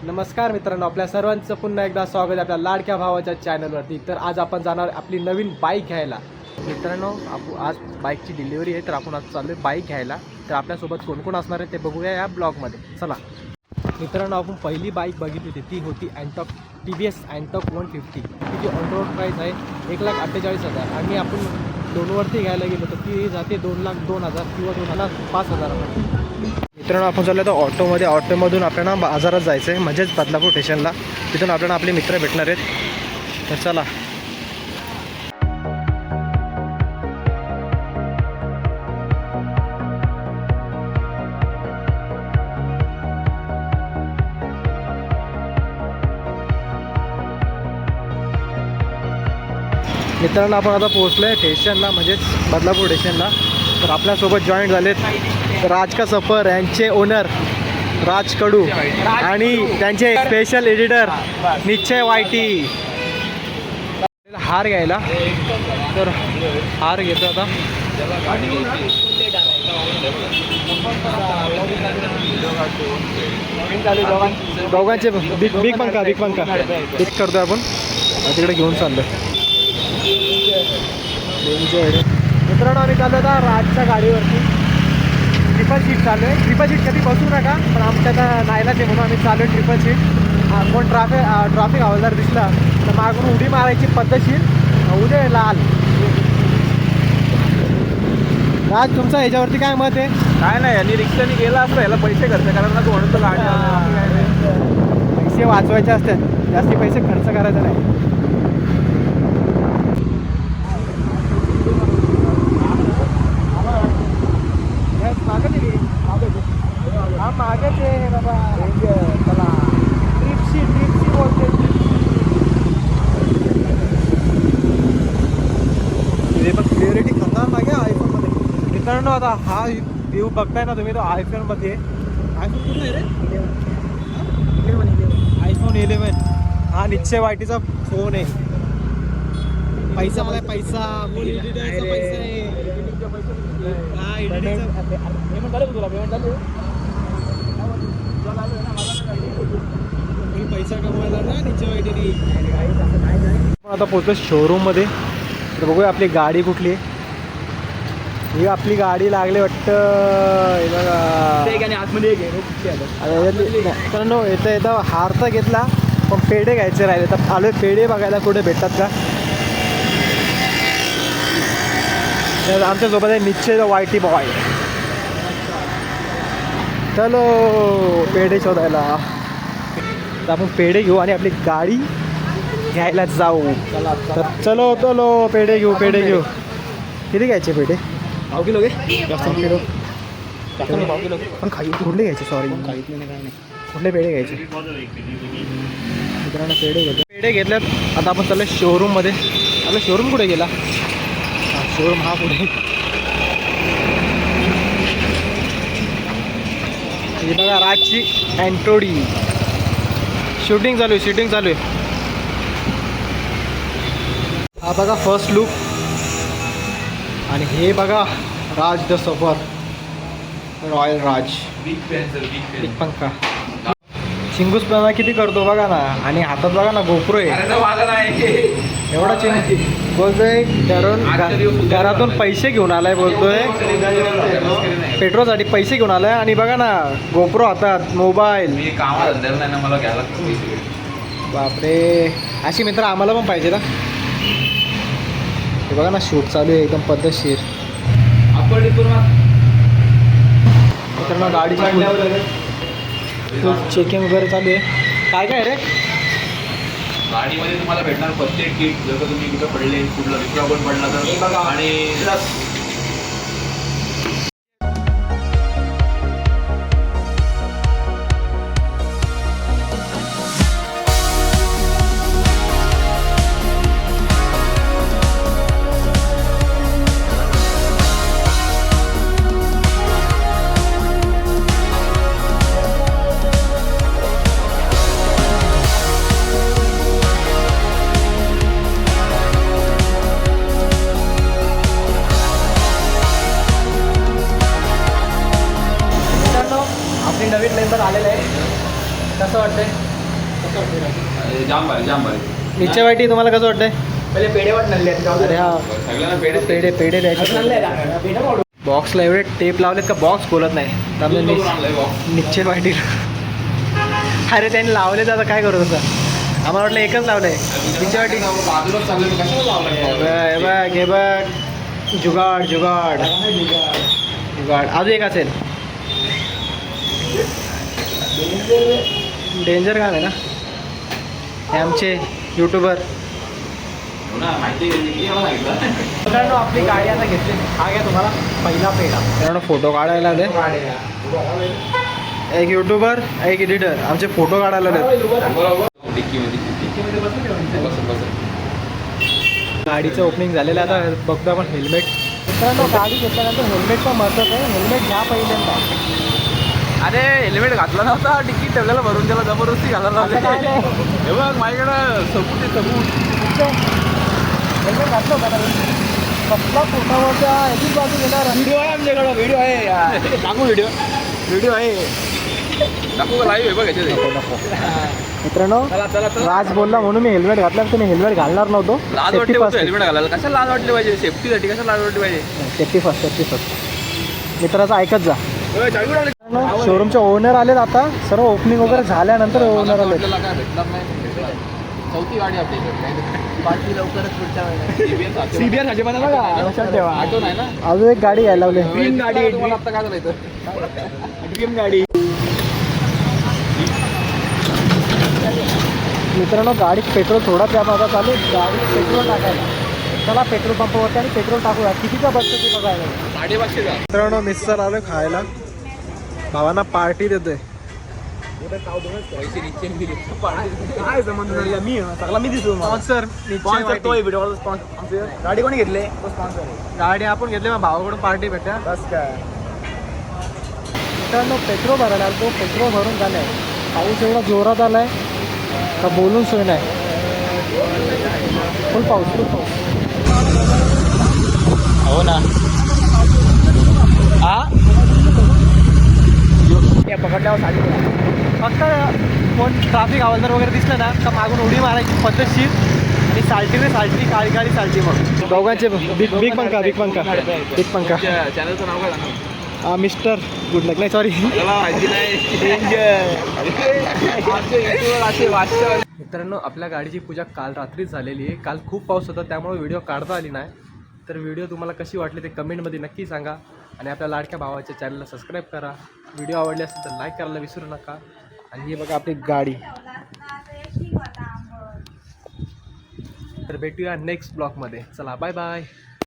नमस्कार मित्रांनो, आपल्या सर्वांचं पुन्हा एकदा स्वागत आहे आपल्या लाडक्या भावाच्या चॅनलवरती. तर आज आपण जाणार आपली नवीन बाईक घ्यायला. मित्रांनो, आज बाईकची डिलिव्हरी आहे, तर आपण आज चाललो आहे बाईक घ्यायला. तर आपल्यासोबत कोण कोण असणार आहे ते बघूया या ब्लॉगमध्ये. चला मित्रांनो, आपण पहिली बाईक बघितली होती ती होती अँटॉक TVS अँटॉक 150. तिची ऑन रोड प्राईस आहे 1,48,000 आणि आपण लोनवरती घ्यायला गेलो तर ती जाते 2,02,000 किंवा 2,05,000. मित्रांनो, आपण चाललो तर ऑटोमधून आपल्याला बाजारात जायचं आहे, म्हणजेच बदलापूर स्टेशनला. तिथून आपल्याला आपले मित्र भेटणार आहेत. तर चला. मित्रांनो, आपण आता पोहोचलो आहे स्टेशनला, म्हणजेच बदलापूर स्टेशनला. तर आपल्यासोबत जॉईन झालेत राज का सफर यांचे ओनर राज कडू आणि त्यांचे स्पेशल एडिटर निश्चय YT. हार घ्यायला, तर हार घेतो आता. दोघांचे बिग पंखा पिक करतोय आपण, तिकडे घेऊन चाललो. मित्रांनो, आम्ही चाललो होता राजच्या गाडीवरती. ट्रिपल सीट चालू आहे. ट्रिपल सीट कधी बसू नका, पण आमच्या आता नाहीलाच आहे म्हणून आम्ही चालू आहे ट्रिपल सीट. कोण ट्रॅफिक हवालदार दिसला तर मागून उडी मारायची पद्धतशीर, उद्या लाल. राज, तुमचं ह्याच्यावरती काय मत आहे? काय नाही, यांनी रिक्षाने गेला असतं, याला पैसे खर्च करायला नको म्हणून तर गाडी. पैसे वाचवायचे असतात, जास्ती पैसे खर्च करायचा नाही. मागेच आहे बाबा. चला, ट्रिपशी बोलते. पण क्लिअरिटी खतरनाक आहे आयफोनमध्ये. मित्रांनो, आता हा व्ह्यू बघताय ना तुम्ही, तो आयफोनमध्ये. आयफोन कुठला आहे रे? iPhone 11. हा निश्चय YTचा फोन आहे. पैसा मला पैसा पैसा कमवायला ना निश्चय YT. आता पोहोचलो शोरूममध्ये. तर बघूया आपली गाडी कुठली आहे. ही आपली गाडी लागली वाटतं. मित्रांनो, येता हार तर घेतला, पण पेढे घ्यायचे राहिले. तर आलो पेढे बघायला कुठे भेटतात का. तर आमच्यासोबत आहे निश्चय YT बॉय. चलो पेढे शोधायला. तर आपण पेढे घेऊ आणि आपली गाडी घ्यायला जाऊ. तर चलो पेढे घेऊ. किती घ्यायचे पेढे? 5 किलो घे. किलो पण कुठले घ्यायचे? सॉरी, कुठले पेढे घ्यायचे? मित्रांनो, पेढे घेतल्यात. आता आपण चाललो शोरूममध्ये. आपला शोरूम कुठे गेला? शोरूम हा पुढे. हे बघा, राजची अँटोडी. शूटिंग चालू आहे. हा बघा फर्स्ट लुक. आणि हे बघा राज द सफर, रॉयल राज. बिग पंखा. चिंगूसपणा किती करतो बघा ना. आणि हातात बघा ना गोप्रो आहे. एवढा बोलतोय घरातून पैसे घेऊन आलाय. बोलतोय पेट्रोलसाठी पैसे घेऊन आलाय. आणि बघा ना गोप्रो हातात, मोबाईल. बापरे, अशी मित्र आम्हाला पण पाहिजे ना. हे बघा ना, शूट चालू आहे एकदम पद्धतशीर. मित्रांनो, गाडीची चेकिंग वगैरे चालू आहे. काय रे गाडीमध्ये तुम्हाला भेटणार प्रत्येक किट. जर का तुम्ही कुठं पडले, कुठला रिक्षा पण पडला तर. आणि नवीन मेंबर आलेला आहे. कसं वाटतंय? जाम भारी जाम भारी. मिरच्या वाटी तुम्हाला कसं वाटतंय? पहिले पेढे वाटले अरे हा सगळ्यांना पेढे पेढे पेढे द्यायचे. बॉक्सला एवढे टेप लावलेत का बॉक्स खोलत नाही. त्यामुळे करून आणलंय बॉ. निश्चित वाटी. अरे त्यांनी लावले तर आता काय करू तसं. आम्हाला वाटलं एकच लावलंय निश्चित वाटी. बाजूलाच चाललंय कशाला लावलंय? हे बघ हे बघ जुगाड जुगाड जुगाड. अजून एक असेल. डेंजर काम आहे ना. हे आमचे युट्यूबर. हो ना, माहिती आहे, किती वेळा सांगितलं. मित्रांनो आपली गाडी आता घेतली. हा घ्या तुम्हाला पहिला पेढा. मित्रांनो फोटो काढायला आले. एक युट्यूबर एक एडिटर आमचे फोटो काढायला आले. बरोबर. डिक्कीमध्ये बस बस. गाडीचं ओपनिंग झालेलं आहे. आता बघतो आपण हेल्मेट. मित्रांनो गाडी घेतल्यानंतर हेल्मेट पण महत्त्वाचं आहे. हेल्मेट घ्या पहिल्यांदा. अरे हेल्मेट घातला नव्हता, तिकीट ठेवलेला भरून त्याला जबरदस्ती घालायला असं काय लावले. नाही. हे बघ माझ्याकडं सबूत आहे सबूत. हेल्मेट घातलं होतं ना. कसला फोटावरच्या याचीच बाजू घेणार. व्हिडिओ आहे आमच्याकडं, व्हिडिओ आहे. टाकू व्हिडिओ. व्हिडिओ आहे. दाखवू लाईव्ह आहे बघ याच्यात. मित्रांनो चला चला चला. राज बोलला म्हणून मी हेल्मेट घातलं. तुम्ही हेल्मेट घालणार नव्हतो. लाज वाटते बघ हेल्मेट घालायला. कशाला लाज वाटली पाहिजे? सेफ्टीसाठी कशाला लाज वाटली पाहिजे? Safety first safety first. मित्राचं ऐकत जा. चावी उडाली. शोरूमचे ओनर आलेत आता. सर्व ओपनिंग वगैरे झाल्यानंतर ओनर आले. आपल्याला काय भेटणार नाही. चौथी गाडी आपली बाकी लवकरच पुढच्या महिन्यात. CBR साठी म्हणा बघा. लक्षात ठेवा. ऑटो नाही ना. अजून एक गाडी घ्यायला लावली. ड्रीम गाडी. तुम्हाला आता काय झालं? ड्रीम गाडी. मित्रांनो गाडीत पेट्रोल थोडा द्या माझा चालू. गाडीत पेट्रोल टाकायला. चला पेट्रोल पंपावरती आणि पेट्रोल टाकूया. कितीचा बसतो ते बघायला. 550 का? मित्रांनो मिक्सर आलं खायला. भावांना पार्टी देतोय. पैसे निश्चय दिले. काय संबंध झाला? मी दिसतो स्पॉन्सर व्हिडिओ. गाडी कोणी घेतले? तो स्पॉन्सर आहे. गाडी आपण घेतली मग भावाकडून पार्टी भेटा. बस काय. मित्रांनो पेट्रोल भरायला आलो. तो पेट्रोल भरून झालाय. पाऊस एवढा जोरात आलाय का बोलून सोय नाही. फुल पाऊस फुल पाऊस. हो ना. हा पकडल्यावर साडी. फक्त कोण ट्रॅफिक हवालदार वगैरे दिसलं ना का मागून उडी मारायची पद्धतशीर. आणि साल्टी रे साल्टी काळी काळी साल्टी. मग दोघांचे बिग बिग पंखा बिग पंखा बिग पंखा. चॅनलचं नाव काय सांगा? मिस्टर गुड लक नाही सॉरी. त्याला माहिती नाही. मित्रांनो आपल्या गाडीची पूजा काल रात्रीच झालेली आहे. काल खूप पाऊस होता त्यामुळे व्हिडिओ काढता आली नाही. तर व्हिडिओ तुम्हाला कशी वाटली ते कमेंटमध्ये नक्की सांगा. आणि आपल्या लाडक्या भावाच्या चॅनलला सबस्क्राईब करा. व्हिडिओ आवडले असेल तर लाईक करायला विसरू नका. आणि ही बघा आपली गाडी. तर भेटूया नेक्स्ट ब्लॉगमध्ये. चला बाय बाय.